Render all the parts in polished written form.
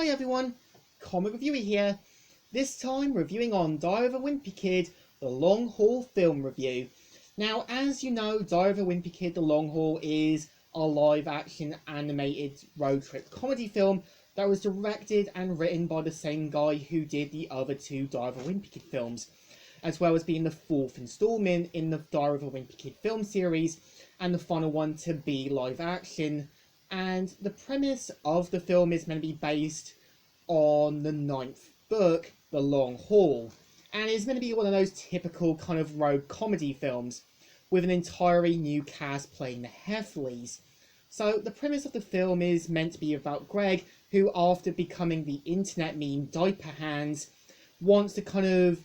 Hi everyone, Comic Reviewer here. This time reviewing on Diary of a Wimpy Kid, the Long Haul film review. Now, as you know, Diary of a Wimpy Kid, the Long Haul is a live-action animated road trip comedy film that was directed and written by the same guy who did the other two Diary of a Wimpy Kid films, as well as being the fourth installment in the Diary of a Wimpy Kid film series, and the final one to be live action. And the premise of the film is meant to be based on the ninth book, The Long Haul, and it's meant to be one of those typical kind of road comedy films with an entirely new cast playing the Heffleys. So the premise of the film is meant to be about Greg, who after becoming the internet meme Diaper Hands, wants to kind of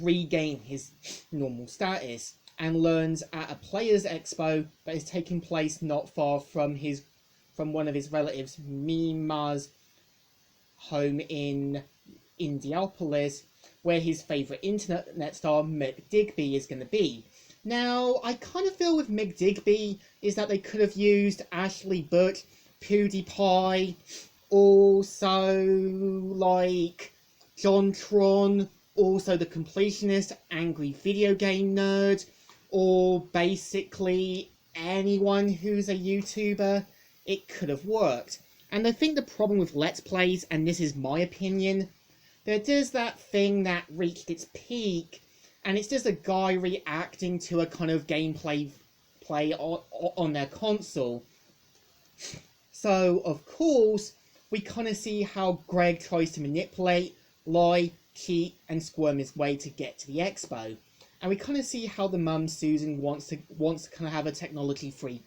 regain his normal status, and learns at a players expo that is taking place not far from one of his relatives, Mima's home in Indianapolis, where his favourite internet star Mick Digby is going to be. Now, I kind of feel with Mick Digby is that they could have used Ashley Butch, PewDiePie, also like JonTron, also the completionist, angry video game nerd, or basically anyone who's a YouTuber. It could have worked. And I think the problem with Let's Plays, and this is my opinion, there does that thing that reached its peak, and it's just a guy reacting to a kind of gameplay on their console. So, of course, we kind of see how Greg tries to manipulate, lie, cheat, and squirm his way to get to the expo. And we kind of see how the mum, Susan, wants to kind of have a technology-free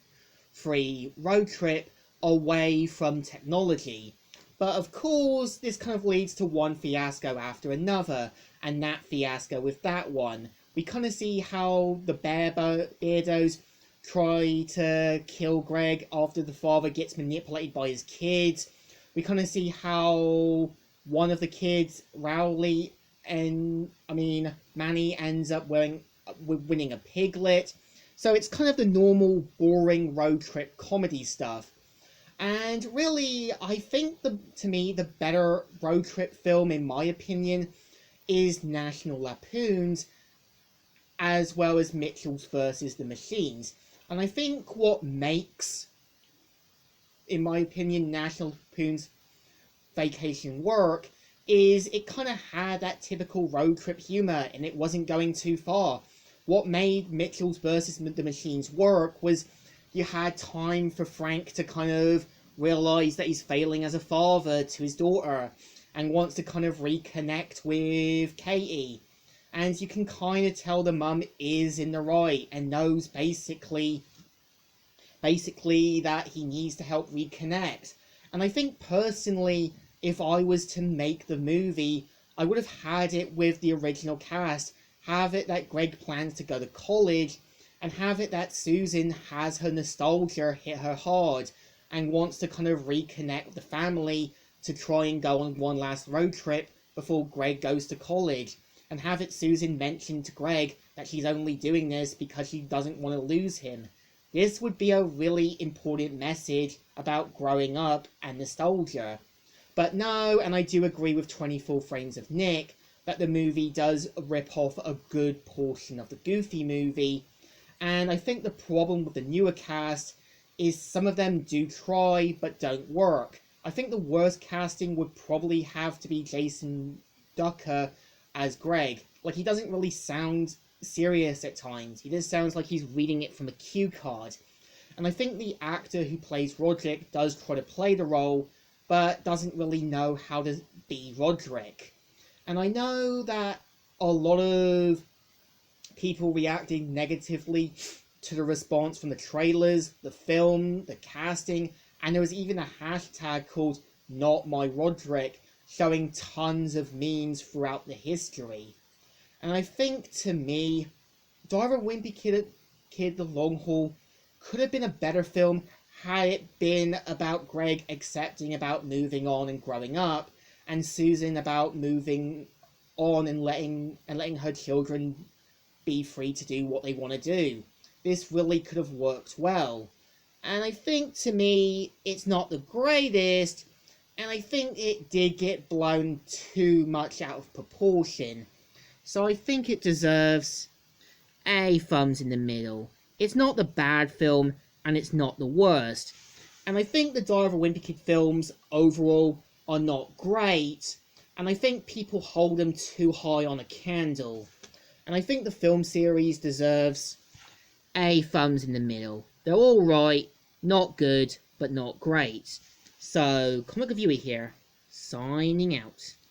road trip away from technology. But of course, this kind of leads to one fiasco after another, and that fiasco with that one. We kind of see how the Beardos try to kill Greg after the father gets manipulated by his kids. We kind of see how one of the kids, Manny, ends up winning a piglet. So it's kind of the normal, boring road trip comedy stuff. And really, I think, to me, the better road trip film, in my opinion, is National Lampoon's, as well as Mitchell's vs. the Machines. And I think what makes, in my opinion, National Lampoon's Vacation work is it kind of had that typical road trip humor, and it wasn't going too far. What made Mitchell's vs. the Machines work was you had time for Frank to kind of realize that he's failing as a father to his daughter and wants to kind of reconnect with Katie. And you can kind of tell the mum is in the right and knows basically that he needs to help reconnect. And I think personally, if I was to make the movie, I would have had it with the original cast. Have it that Greg plans to go to college, and have it that Susan has her nostalgia hit her hard and wants to kind of reconnect with the family to try and go on one last road trip before Greg goes to college. And have it Susan mention to Greg that she's only doing this because she doesn't want to lose him. This would be a really important message about growing up and nostalgia. But no, and I do agree with 24 Frames of Nick, that the movie does rip off a good portion of the Goofy movie. And I think the problem with the newer cast is some of them do try, but don't work. I think the worst casting would probably have to be Jason Ducker as Greg. Like, he doesn't really sound serious at times. He just sounds like he's reading it from a cue card. And I think the actor who plays Roderick does try to play the role, but doesn't really know how to be Roderick. And I know that a lot of people reacting negatively to the response from the trailers, the film, the casting, and there was even a hashtag called NotMyRoderick showing tons of memes throughout the history. And I think, to me, Diary of a Wimpy Kid, The Long Haul could have been a better film had it been about Greg accepting about moving on and growing up, and Susan about moving on and letting her children be free to do what they want to do. This really could have worked well. And I think, to me, it's not the greatest, and I think it did get blown too much out of proportion. So I think it deserves a thumbs in the middle. It's not the bad film, and it's not the worst. And I think the Diary of a Wimpy Kid films overall are not great, and I think people hold them too high on a candle. And I think the film series deserves a thumbs in the middle. They're alright, not good, but not great. So, Comic Reviewer here, signing out.